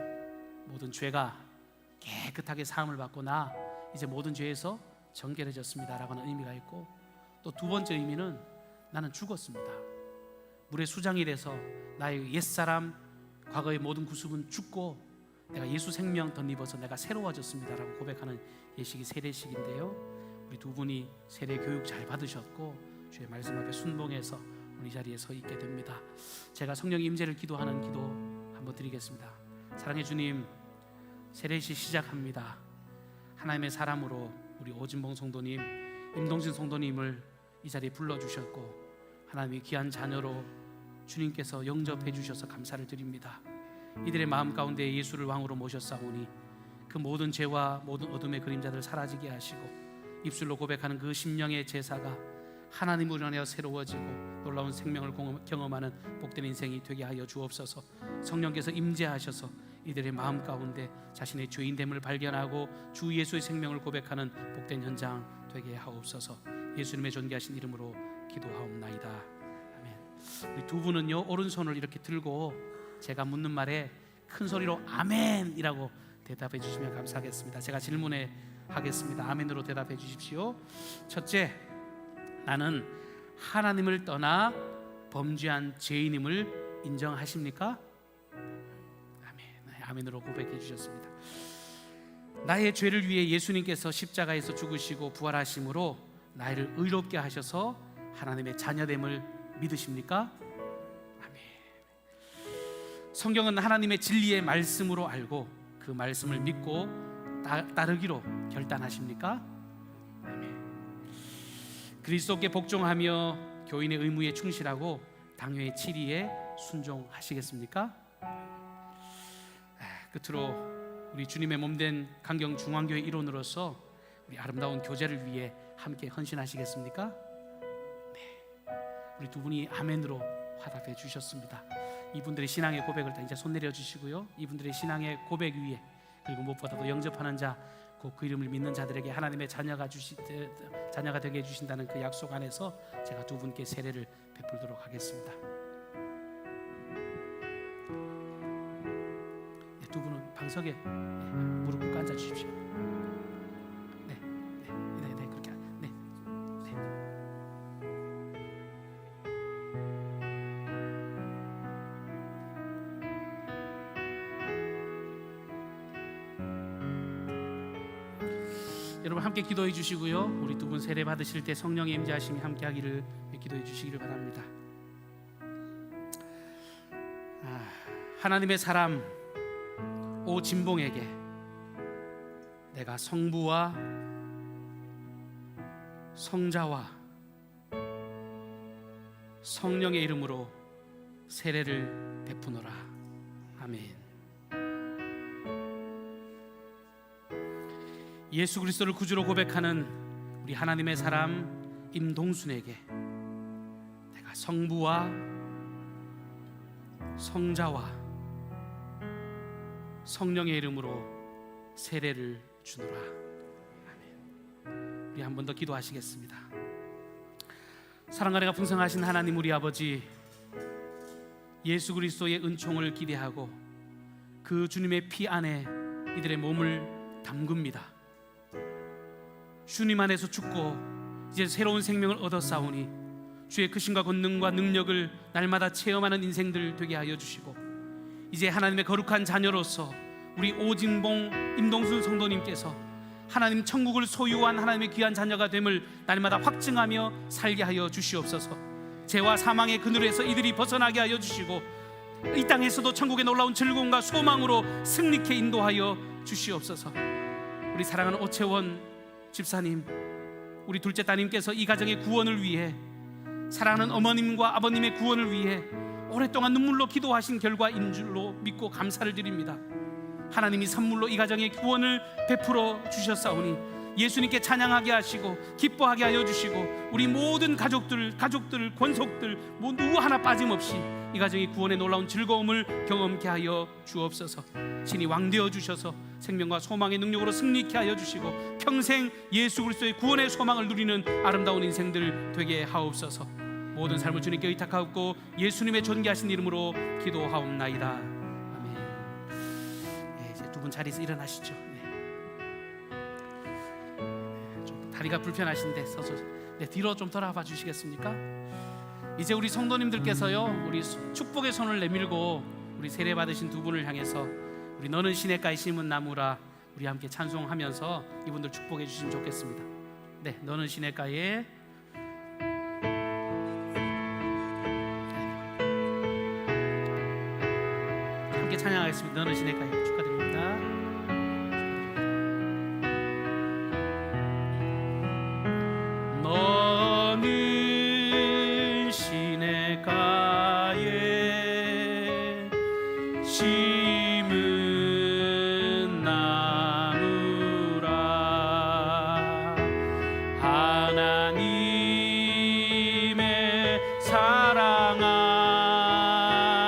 모든 죄가 깨끗하게 사함을 받고 나 이제 모든 죄에서 정결해졌습니다 라고 하는 의미가 있고, 또 두 번째 의미는 나는 죽었습니다. 물의 수장이 돼서 나의 옛사람, 과거의 모든 구습은 죽고 내가 예수 생명 덧입어서 내가 새로워졌습니다 라고 고백하는 예식이 세례식인데요, 우리 두 분이 세례 교육 잘 받으셨고 주의 말씀 앞에 순종해서 오늘 이 자리에 서 있게 됩니다. 제가 성령의 임재를 기도하는 기도 한번 드리겠습니다. 사랑의 주님, 세례식 시작합니다. 하나님의 사람으로 우리 오진봉 성도님, 임동진 성도님을 이 자리에 불러주셨고 하나님의 귀한 자녀로 주님께서 영접해 주셔서 감사를 드립니다. 이들의 마음 가운데 예수를 왕으로 모셨사오니 그 모든 죄와 모든 어둠의 그림자들 사라지게 하시고 입술로 고백하는 그 심령의 제사가 하나님으로 인하여 새로워지고 놀라운 생명을 경험하는 복된 인생이 되게 하여 주옵소서. 성령께서 임재하셔서 이들의 마음 가운데 자신의 죄인됨을 발견하고 주 예수의 생명을 고백하는 복된 현장 되게 하옵소서. 예수님의 존귀하신 이름으로 기도하옵나이다. 아멘. 우리 두 분은요, 오른손을 이렇게 들고 제가 묻는 말에 큰 소리로 아멘이라고 대답해 주시면 감사하겠습니다. 제가 질문해 하겠습니다. 아멘으로 대답해 주십시오. 첫째, 나는 하나님을 떠나 범죄한 죄인임을 인정하십니까? 아멘. 아멘으로 고백해 주셨습니다. 나의 죄를 위해 예수님께서 십자가에서 죽으시고 부활하심으로 나를 의롭게 하셔서 하나님의 자녀됨을 믿으십니까? 아멘. 성경은 하나님의 진리의 말씀으로 알고 그 말씀을 믿고 따르기로 결단하십니까? 아멘. 그리스도께 복종하며 교인의 의무에 충실하고 당뇨의 치리에 순종하시겠습니까? 끝으로 우리 주님의 몸된 강경중앙교회 일원으로서 우리 아름다운 교제를 위해 함께 헌신하시겠습니까? 네, 우리 두 분이 아멘으로 화답해 주셨습니다. 이분들의 신앙의 고백을 다 이제 손 내려 주시고요. 이분들의 신앙의 고백 위에 그리고 무엇보다도 영접하는 자, 곧 그 이름을 믿는 자들에게 하나님의 자녀가 되게 해주신다는 그 약속 안에서 제가 두 분께 세례를 베풀도록 하겠습니다. 네, 두 분은 방석에 무릎 꿇고 앉아 주십시오. 네, 그렇게 네. 여러분 함께 기도해 주시고요. 우리 두 분 세례 받으실 때 성령의 임재하심이 함께 하기를 기도해 주시기를 바랍니다. 하나님의 사람 오진봉에게 내가 성부와 성자와 성령의 이름으로 세례를 베푸노라. 아멘. 예수 그리스도를 구주로 고백하는 우리 하나님의 사람 임동순에게 내가 성부와 성자와 성령의 이름으로 세례를 주노라. 아멘. 우리 한 번 더 기도하시겠습니다. 사랑과 은혜가 풍성하신 하나님 우리 아버지, 예수 그리스도의 은총을 기대하고 그 주님의 피 안에 이들의 몸을 담급니다. 주님 안에서 죽고 이제 새로운 생명을 얻어 싸우니 주의 크신과 권능과 능력을 날마다 체험하는 인생들 되게 하여 주시고, 이제 하나님의 거룩한 자녀로서 우리 오진봉 임동순 성도님께서 하나님 천국을 소유한 하나님의 귀한 자녀가 됨을 날마다 확증하며 살게 하여 주시옵소서. 죄와 사망의 그늘에서 이들이 벗어나게 하여 주시고 이 땅에서도 천국의 놀라운 즐거움과 소망으로 승리케 인도하여 주시옵소서. 우리 사랑하는 오채원 집사님, 우리 둘째 따님께서 이 가정의 구원을 위해, 사랑하는 어머님과 아버님의 구원을 위해 오랫동안 눈물로 기도하신 결과인 줄로 믿고 감사를 드립니다. 하나님이 선물로 이 가정의 구원을 베풀어 주셨사오니 예수님께 찬양하게 하시고 기뻐하게 하여 주시고 우리 모든 가족들, 권속들 누구 하나 빠짐없이 이 가정의 구원의 놀라운 즐거움을 경험케 하여 주옵소서. 신이 왕되어 주셔서 생명과 소망의 능력으로 승리케 하여 주시고 평생 예수 그리스도의 구원의 소망을 누리는 아름다운 인생들 되게 하옵소서. 모든 삶을 주님께 의탁하옵고 예수님의 존귀하신 이름으로 기도하옵나이다. 아멘. 네, 이제 두 분 자리에서 일어나시죠. 좀 다리가 불편하신데 서서 뒤로 좀 돌아봐 주시겠습니까? 이제 우리 성도님들께서요, 우리 축복의 손을 내밀고 우리 세례 받으신 두 분을 향해서 우리 너는 시냇가에 심은 나무라 우리 함께 찬송하면서 이분들 축복해 주시면 좋겠습니다. 네, 너는 시냇가에 함께 찬양하겠습니다. 너는 시냇가에 축하드립니다. 너는 시냇가에 심은 나무라. 하나님의 사랑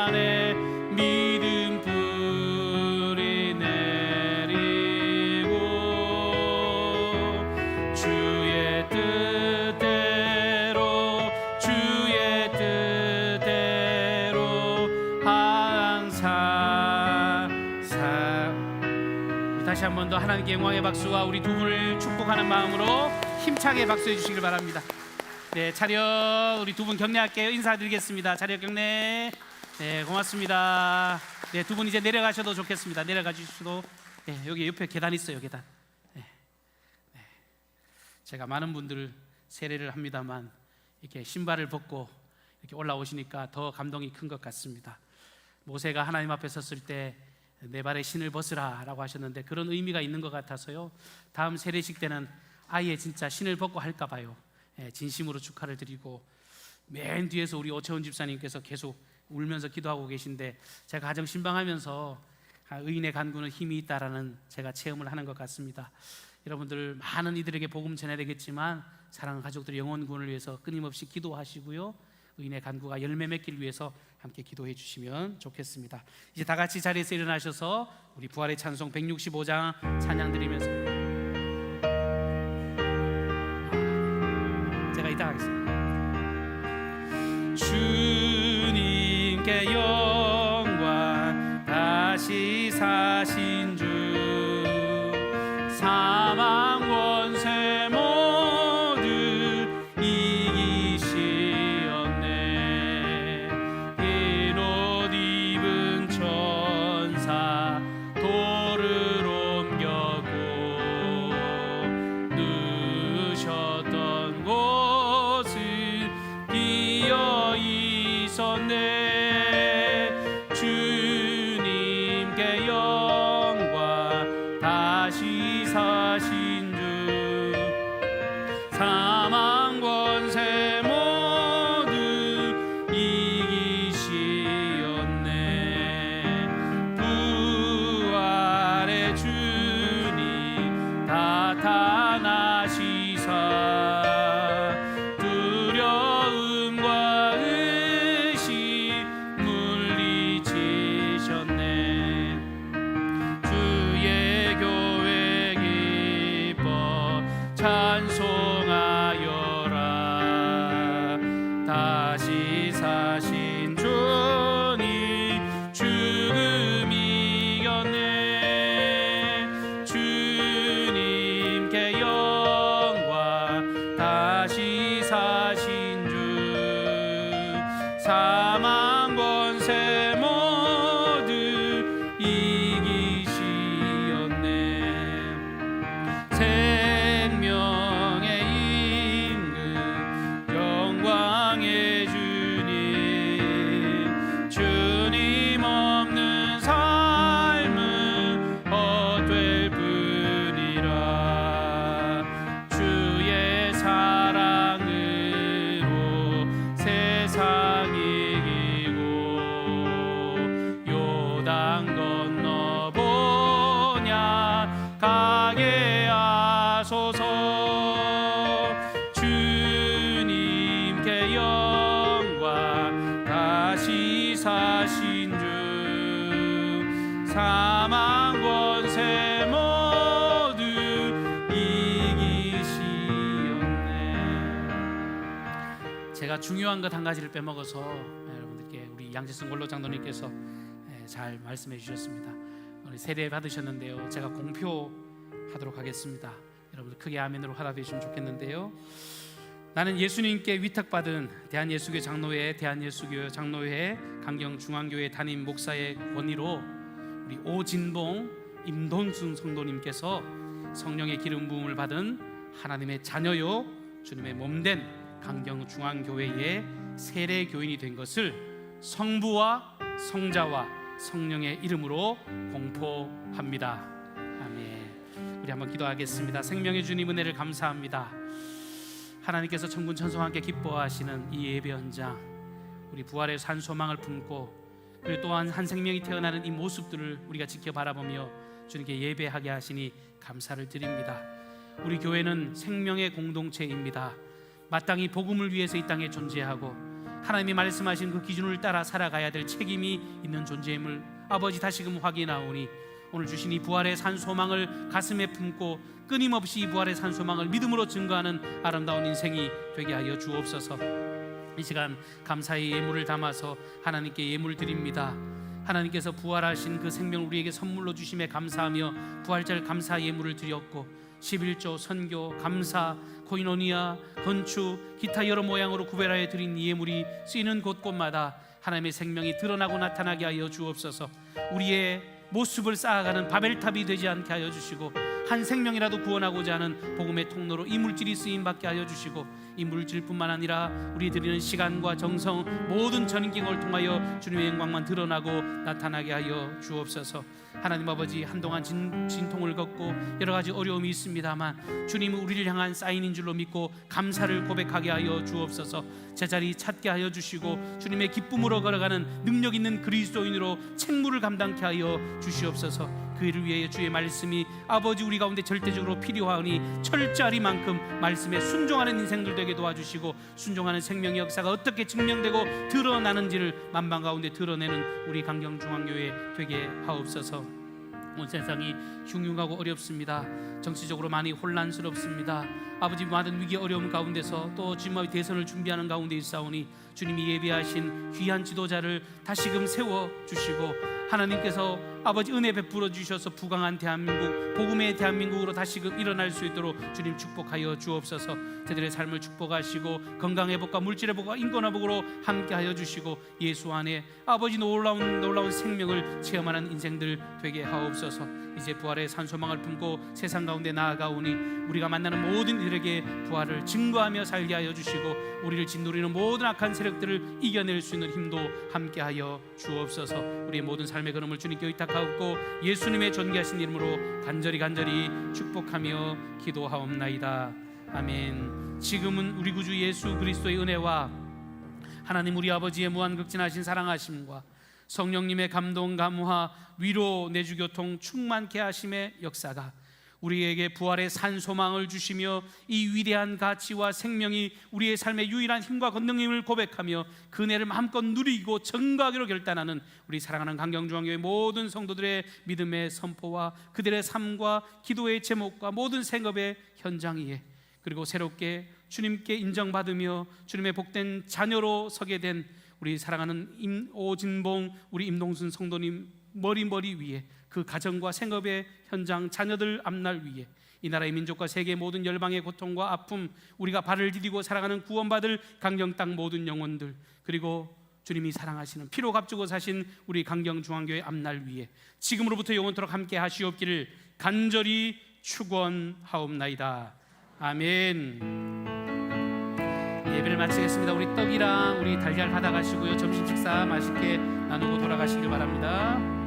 안에 믿음 뿌리 내리고 주의 뜻대로 항상 다시 한 번 더 하나님께 영광의 박수와 우리 두 분을 축복하는 마음으로 힘차게 박수해 주시길 바랍니다. 네, 차렷. 우리 두 분 격려할게요. 인사드리겠습니다. 차렷 격려. 네, 고맙습니다. 네, 두 분 이제 내려가셔도 좋겠습니다. 내려가 주셔도. 네, 여기 옆에 계단 있어요, 계단. 네. 네. 제가 많은 분들 세례를 합니다만 이렇게 신발을 벗고 이렇게 올라오시니까 더 감동이 큰 것 같습니다. 모세가 하나님 앞에 섰을 때 내 발에 신을 벗으라 라고 하셨는데 그런 의미가 있는 것 같아서요, 다음 세례식 때는 아예 진짜 신을 벗고 할까 봐요. 진심으로 축하를 드리고, 맨 뒤에서 우리 오채훈 집사님께서 계속 울면서 기도하고 계신데 제가 가정 신방하면서 의인의 간구는 힘이 있다라는 제가 체험을 하는 것 같습니다. 여러분들 많은 이들에게 복음 전해야 되겠지만 사랑하는 가족들의 영혼 구원을 위해서 끊임없이 기도하시고요, 의인의 간구가 열매 맺기를 위해서 함께 기도해 주시면 좋겠습니다. 이제 다 같이 자리에서 일어나셔서 우리 부활의 찬송 165장 찬양 드리면서 제가 이따 하겠습니다. 주님께 영광, 다시 사신 주, 사망 권세 모두 이기시었네. 흰 옷 입은 천사 돌을 옮겼고 누셨던 곳은 비어 있었네. 주님께 영광, 다시 사신 주, 사망 권세 모두 이기시었네. 부활의 주님 나타나시사 두려움과 의심 물리치셨네. 주의 교회 기뻐 찬송하여라. 다시 사신 주님 죽음 이겼네. 주님께 영광, 다시 사신 주, 사망 권세 모두 이기시었네. 생명의 임금, 영광의 주님, 주님 없는 삶은 헛될 뿐이라. 주의 사랑으로 세상 이기고 요단 건너보냐 가게 하소서. 주님께 영광, 다시 사신 주, 사망 권세 모두 이기시었네. 제가 중요한 것 한 가지를 빼먹어서 여러분들께 우리 양재성 원로 장로님께서 잘 말씀해 주셨습니다. 우리 세례 받으셨는데요, 제가 공표하도록 하겠습니다. 여러분들 크게 아멘으로 화답해 주시면 좋겠는데요. 나는 예수님께 위탁받은 대한예수교 장로회, 대한예수교 장로회 강경중앙교회 담임 목사의 권위로 우리 오진봉 임돈순 성도님께서 성령의 기름 부음을 받은 하나님의 자녀요 주님의 몸된 강경중앙교회의 세례 교인이 된 것을 성부와 성자와 성령의 이름으로 공포합니다. 아멘. 우리 한번 기도하겠습니다. 생명의 주님, 은혜를 감사합니다. 하나님께서 천군 천사와 함께 기뻐하시는 이 예배 현장, 우리 부활의 산 소망을 품고 그리고 또한 한 생명이 태어나는 이 모습들을 우리가 지켜 바라보며 주님께 예배하게 하시니 감사를 드립니다. 우리 교회는 생명의 공동체입니다. 마땅히 복음을 위해서 이 땅에 존재하고 하나님이 말씀하신 그 기준을 따라 살아가야 될 책임이 있는 존재임을 아버지 다시금 확인하오니 오늘 주신 이 부활의 산 소망을 가슴에 품고 끊임없이 이 부활의 산 소망을 믿음으로 증거하는 아름다운 인생이 되게 하여 주옵소서. 이 시간 감사의 예물을 담아서 하나님께 예물 드립니다. 하나님께서 부활하신 그 생명을 우리에게 선물로 주심에 감사하며 부활절 감사 예물을 드렸고 11조, 선교, 감사, 코이노니아, 건축, 기타 여러 모양으로 구별하여 드린 예물이 쓰이는 곳곳마다 하나님의 생명이 드러나고 나타나게 하여 주옵소서. 우리의 모습을 쌓아가는 바벨탑이 되지 않게 하여 주시고, 한 생명이라도 구원하고자 하는 복음의 통로로 이 물질이 쓰임받게 하여 주시고, 이 물질뿐만 아니라 우리 드리는 시간과 정성, 모든 전인격을 통하여 주님의 영광만 드러나고 나타나게 하여 주옵소서. 하나님 아버지, 한동안 진통을 겪고 여러 가지 어려움이 있습니다만 주님은 우리를 향한 사인인 줄로 믿고 감사를 고백하게 하여 주옵소서. 제자리 찾게 하여 주시고 주님의 기쁨으로 걸어가는 능력 있는 그리스도인으로 책무를 감당케 하여 주시옵소서. 그 일을 위해 주의 말씀이 아버지 우리 가운데 절대적으로 필요하니 철저하리만큼 말씀에 순종하는 인생들 되게 도와주시고, 순종하는 생명의 역사가 어떻게 증명되고 드러나는지를 만방 가운데 드러내는 우리 강경중앙교회 되게 하옵소서. 온 세상이 흉흉하고 어렵습니다. 정치적으로 많이 혼란스럽습니다. 아버지, 많은 위기 어려움 가운데서 또 지금의 대선을 준비하는 가운데 있사오니 주님이 예비하신 귀한 지도자를 다시금 세워주시고, 하나님께서 아버지 은혜 베풀어 주셔서 부강한 대한민국, 복음의 대한민국으로 다시금 일어날 수 있도록 주님 축복하여 주옵소서. 저들의 삶을 축복하시고 건강 회복과 물질 회복과 인권 회복으로 함께하여 주시고, 예수 안에 아버지 놀라운 생명을 체험하는 인생들 되게 하옵소서. 이제 부활의 산소망을 품고 세상 가운데 나아가오니 우리가 만나는 모든 이들에게 부활을 증거하며 살게 하여 주시고, 우리를 짓누르는 모든 악한 세력들을 이겨낼 수 있는 힘도 함께하여 주옵소서. 우리의 모든 삶의 걸음을 주님께 의탁하옵고 예수님의 존귀하신 이름으로 간절히 축복하며 기도하옵나이다. 아멘. 지금은 우리 구주 예수 그리스도의 은혜와 하나님 우리 아버지의 무한극진하신 사랑하심과 성령님의 감동 감화 위로 내주교통 충만케 하심의 역사가 우리에게 부활의 산 소망을 주시며 이 위대한 가치와 생명이 우리의 삶의 유일한 힘과 권능임을 고백하며 그 은혜를 마음껏 누리고 증거하기로 결단하는 우리 사랑하는 강경중앙교회 모든 성도들의 믿음의 선포와 그들의 삶과 기도의 제목과 모든 생업의 현장 위에, 그리고 새롭게 주님께 인정받으며 주님의 복된 자녀로 서게 된 우리 사랑하는 오진봉 우리 임동순 성도님 머리 위에, 그 가정과 생업의 현장 자녀들 앞날 위에, 이 나라의 민족과 세계 모든 열방의 고통과 아픔, 우리가 발을 디디고 살아가는 구원받을 강경 땅 모든 영혼들, 그리고 주님이 사랑하시는 피로 값주고 사신 우리 강경중앙교회 앞날 위에 지금으로부터 영원토록 함께 하시옵기를 간절히 축원하옵나이다. 아멘. 예배를 마치겠습니다. 우리 떡이랑 우리 달걀 받아가시고요, 점심 식사 맛있게 나누고 돌아가시길 바랍니다.